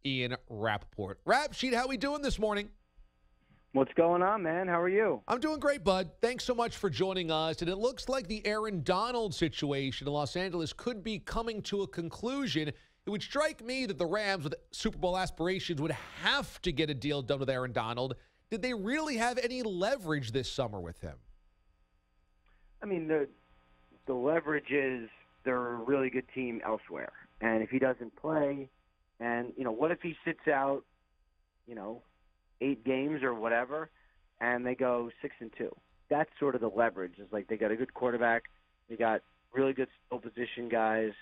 Ian Rapoport. Rap Sheet, how we doing this morning? What's going on, man? How are you? I'm doing great, bud. Thanks so much for joining us. And it looks like the Aaron Donald situation in Los Angeles could be coming to a conclusion. It would strike me that the Rams, with Super Bowl aspirations, would have to get a deal done with Aaron Donald. Did they really have any leverage this summer with him? I mean, the leverage is they're a really good team elsewhere. And if he doesn't play, and, what if he sits out, 8 games or whatever, and they go 6-2? That's sort of the leverage. It's like they got a good quarterback. They got really good skill position guys.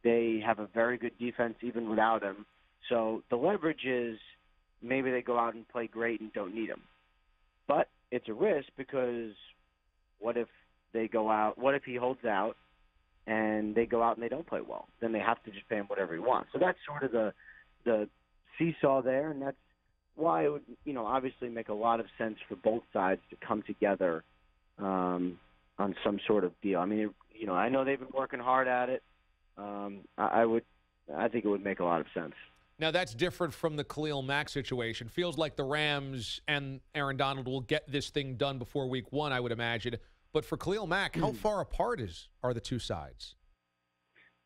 They have a very good defense even without him. So the leverage is maybe they go out and play great and don't need him. But it's a risk because what if they go out? What if he holds out and they go out and they don't play well? Then they have to just pay him whatever he wants. So that's sort of the seesaw there, and that's why it would, obviously make a lot of sense for both sides to come together on some sort of deal. I mean, I know they've been working hard at it. I think it would make a lot of sense. Now, that's different from the Khalil Mack situation. Feels like the Rams and Aaron Donald will get this thing done before week 1, I would imagine. But for Khalil Mack, how far apart are the two sides?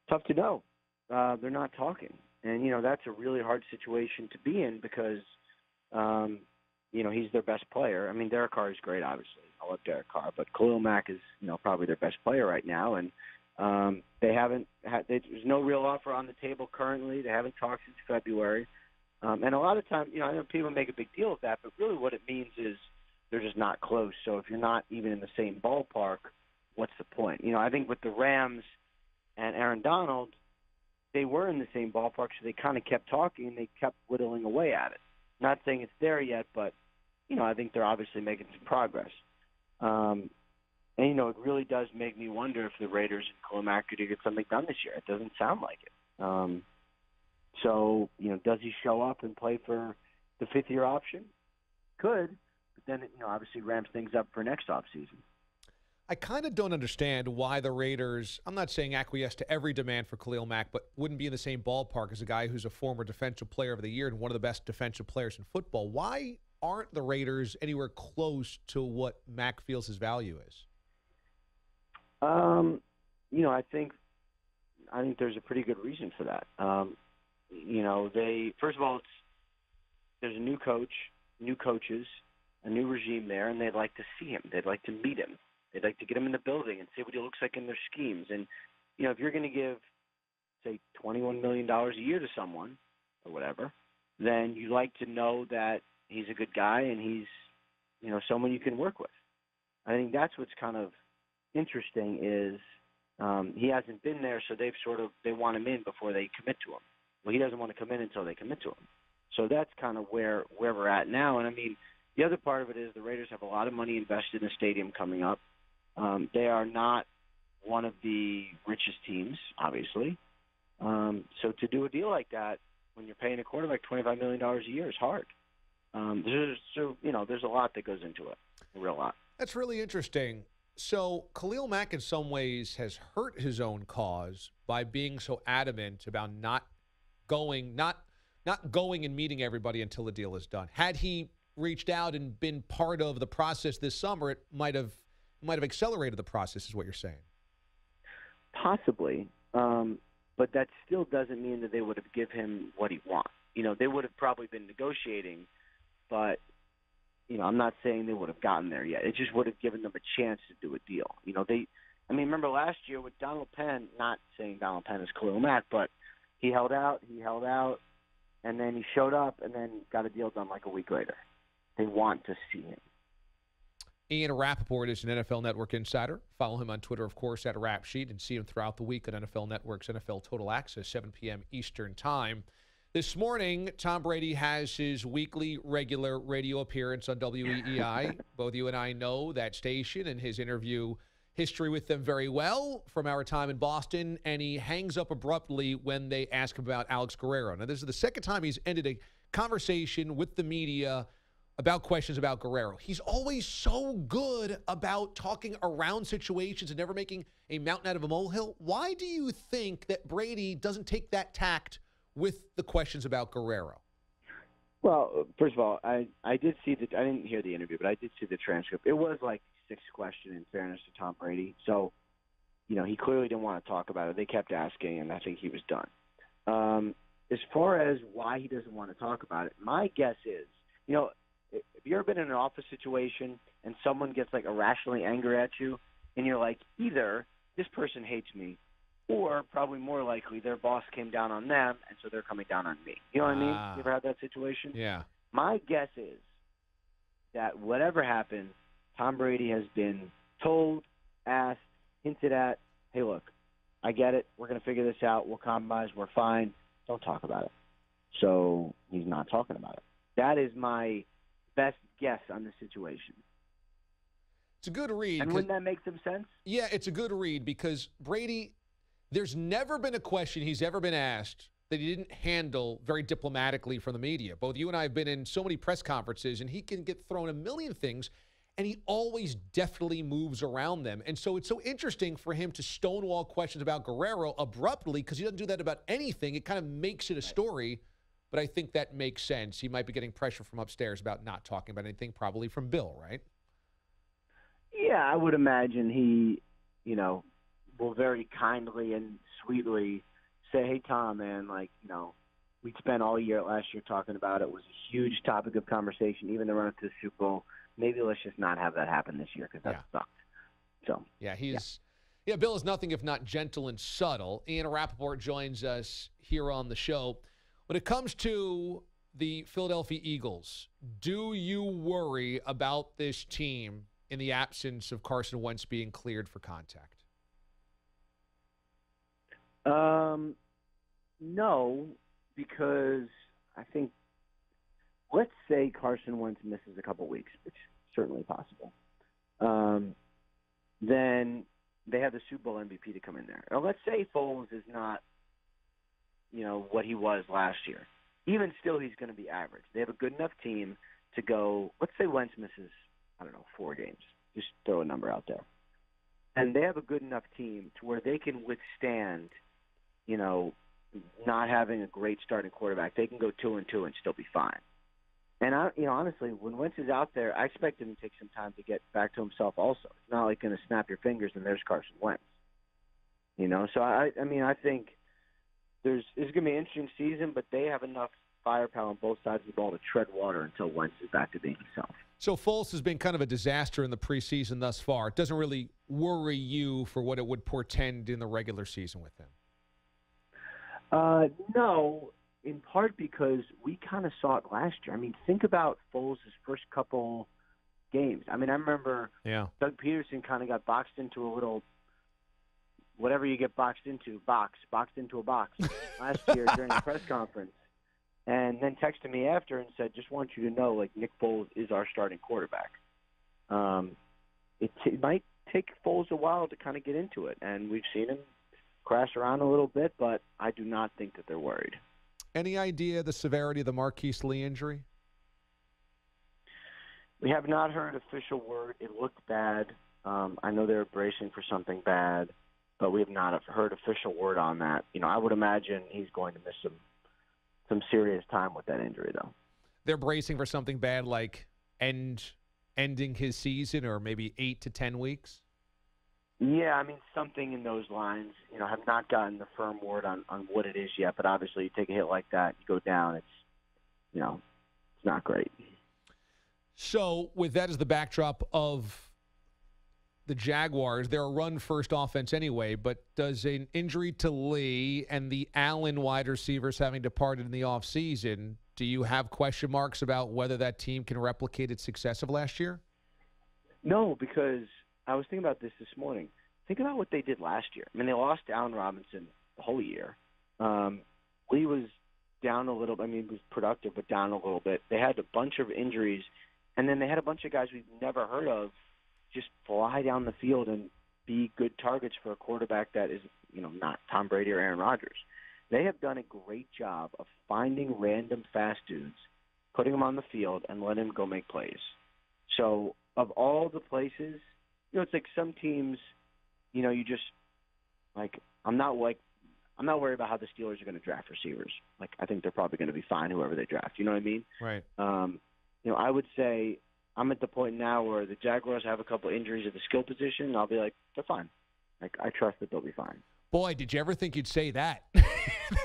Tough to know. They're not talking. And, that's a really hard situation to be in because, he's their best player. I mean, Derek Carr is great, obviously. I love Derek Carr. But Khalil Mack is, probably their best player right now. And they haven't had – there's no real offer on the table currently. They haven't talked since February. And a lot of times, I know people make a big deal of that, but really what it means is they're just not close. So if you're not even in the same ballpark, what's the point? I think with the Rams and Aaron Donald, they were in the same ballpark, so they kind of kept talking and they kept whittling away at it. Not saying it's there yet, but, I think they're obviously making some progress. And, it really does make me wonder if the Raiders and Khalil Mack could get something done this year. It doesn't sound like it. So, does he show up and play for the 5th-year option? Could, but then it, obviously ramps things up for next offseason. I kind of don't understand why the Raiders, I'm not saying acquiesce to every demand for Khalil Mack, but wouldn't be in the same ballpark as a guy who's a former Defensive Player of the Year and one of the best defensive players in football. Why aren't the Raiders anywhere close to what Mack feels his value is? I think there's a pretty good reason for that. They first of all, there's a new coach, new coaches, a new regime there, and they'd like to see him. They'd like to meet him. They'd like to get him in the building and see what he looks like in their schemes. And if you're going to give, say, $21 million a year to someone or whatever, then you like to know that he's a good guy and he's someone you can work with. I think that's what's kind of interesting is he hasn't been there, so they want him in before they commit to him. Well, he doesn't want to come in until they commit to him. So that's kind of where we're at now. And, I mean, the other part of it is the Raiders have a lot of money invested in a stadium coming up. They are not one of the richest teams, obviously. So to do a deal like that when you're paying a quarterback $25 million a year is hard. There's a lot that goes into it, a real lot. That's really interesting. So Khalil Mack in some ways has hurt his own cause by being so adamant about not going and meeting everybody until the deal is done. Had he reached out and been part of the process this summer, it might have accelerated the process, is what you're saying. Possibly. But that still doesn't mean that they would have given him what he wants. They would have probably been negotiating, but I'm not saying they would have gotten there yet. It just would have given them a chance to do a deal. Remember last year with Donald Penn, not saying Donald Penn is Khalil Mack, but he held out, and then he showed up and then got a deal done like a week later. They want to see him. Ian Rapoport is an NFL Network insider. Follow him on Twitter, of course, at RapSheet, and see him throughout the week on NFL Network's NFL Total Access, 7 p.m. Eastern Time. This morning, Tom Brady has his weekly regular radio appearance on WEEI. Both you and I know that station and his interview history with them very well from our time in Boston, and he hangs up abruptly when they ask him about Alex Guerrero. Now, this is the second time he's ended a conversation with the media about questions about Guerrero. He's always so good about talking around situations and never making a mountain out of a molehill. Why do you think that Brady doesn't take that tact with the questions about Guerrero? Well, first of all, I did see I didn't hear the interview, but I did see the transcript. It was like 6 questions in fairness to Tom Brady. So, he clearly didn't want to talk about it. They kept asking, and I think he was done. As far as why he doesn't want to talk about it, my guess is, if you've ever been in an office situation and someone gets like irrationally angry at you, and you're like, either this person hates me, or probably more likely their boss came down on them, and so they're coming down on me. You know what I mean? You ever had that situation? Yeah. My guess is that whatever happened, Tom Brady has been told, asked, hinted at, hey, look, I get it. We're going to figure this out. We'll compromise. We're fine. Don't talk about it. So he's not talking about it. That is my best guess on the situation. It's a good read. And wouldn't that make some sense? Yeah, it's a good read because Brady, there's never been a question he's ever been asked that he didn't handle very diplomatically from the media. Both you and I have been in so many press conferences, and he can get thrown a million things, and he always definitely moves around them. And so it's so interesting for him to stonewall questions about Guerrero abruptly because he doesn't do that about anything. It kind of makes it a story, but I think that makes sense. He might be getting pressure from upstairs about not talking about anything, probably from Bill, right? Yeah, I would imagine he, will very kindly and sweetly say, hey, Tom, man, we spent all year last year talking about it. It was a huge topic of conversation, even the run up to the Super Bowl. Maybe let's just not have that happen this year because that sucked. So Bill is nothing if not gentle and subtle. Ian Rapoport joins us here on the show. When it comes to the Philadelphia Eagles, do you worry about this team in the absence of Carson Wentz being cleared for contact? No, because I think, let's say Carson Wentz misses a couple weeks, which is certainly possible. Then they have the Super Bowl MVP to come in there. Or let's say Foles is not, what he was last year. Even still, he's going to be average. They have a good enough team to go, let's say Wentz misses, 4 games. Just throw a number out there. And they have a good enough team to where they can withstand, not having a great starting quarterback. They can go 2-2 and still be fine. And honestly, when Wentz is out there, I expect him to take some time to get back to himself. Also, it's not like going to snap your fingers and there's Carson Wentz. So I think it's going to be an interesting season, but they have enough firepower on both sides of the ball to tread water until Wentz is back to being himself. So Foles has been kind of a disaster in the preseason thus far. It doesn't really worry you for what it would portend in the regular season with him. No, in part because we kind of saw it last year. Think about Foles' first couple games. I remember Doug Peterson kind of got boxed into a little, whatever you get boxed into a box last year during the press conference. And then texted me after and said, just want you to know, Nick Foles is our starting quarterback. It might take Foles a while to kind of get into it, and we've seen him crash around a little bit, but I do not think that they're worried. Any idea the severity of the Marquise Lee injury? We have not heard official word. It looked bad. I know they're bracing for something bad, but we have not heard official word on that. I would imagine he's going to miss some serious time with that injury, though. They're bracing for something bad, like ending his season, or maybe 8 to 10 weeks? Yeah, something in those lines. I have not gotten the firm word on what it is yet, but obviously you take a hit like that, you go down, it's not great. So with that as the backdrop of the Jaguars, they're a run-first offense anyway, but does an injury to Lee and the Allen wide receivers having departed in the offseason, do you have question marks about whether that team can replicate its success of last year? No, because I was thinking about this morning. Think about what they did last year. They lost Allen Robinson the whole year. Lee was down a little. He was productive, but down a little bit. They had a bunch of injuries, and then they had a bunch of guys we've never heard of just fly down the field and be good targets for a quarterback that is, not Tom Brady or Aaron Rodgers. They have done a great job of finding random fast dudes, putting them on the field, and letting them go make plays. So of all the places, it's like some teams, you just, I'm not I'm not worried about how the Steelers are going to draft receivers. Like, I think they're probably going to be fine whoever they draft. You know what I mean? Right. I would say I'm at the point now where the Jaguars have a couple injuries at the skill position, and I'll be like, they're fine. Like, I trust that they'll be fine. Boy, did you ever think you'd say that?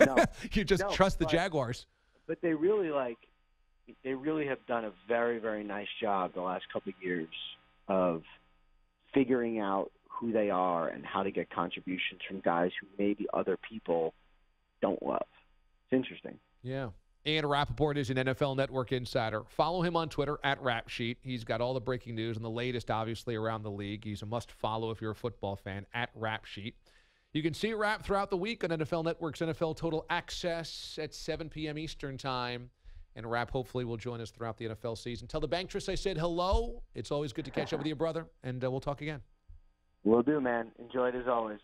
No. You just trust the Jaguars. But they really have done a very, very nice job the last couple of years of figuring out who they are and how to get contributions from guys who maybe other people don't love. It's interesting. Yeah. And Rapoport is an NFL Network insider. Follow him on Twitter at RapSheet. He's got all the breaking news and the latest, obviously, around the league. He's a must-follow if you're a football fan, at RapSheet. You can see Rap throughout the week on NFL Network's NFL Total Access at 7 p.m. Eastern Time. And Rap hopefully will join us throughout the NFL season. Tell the Banktress I said hello. It's always good to catch up with you, brother. And we'll talk again. Will do, man. Enjoy it as always.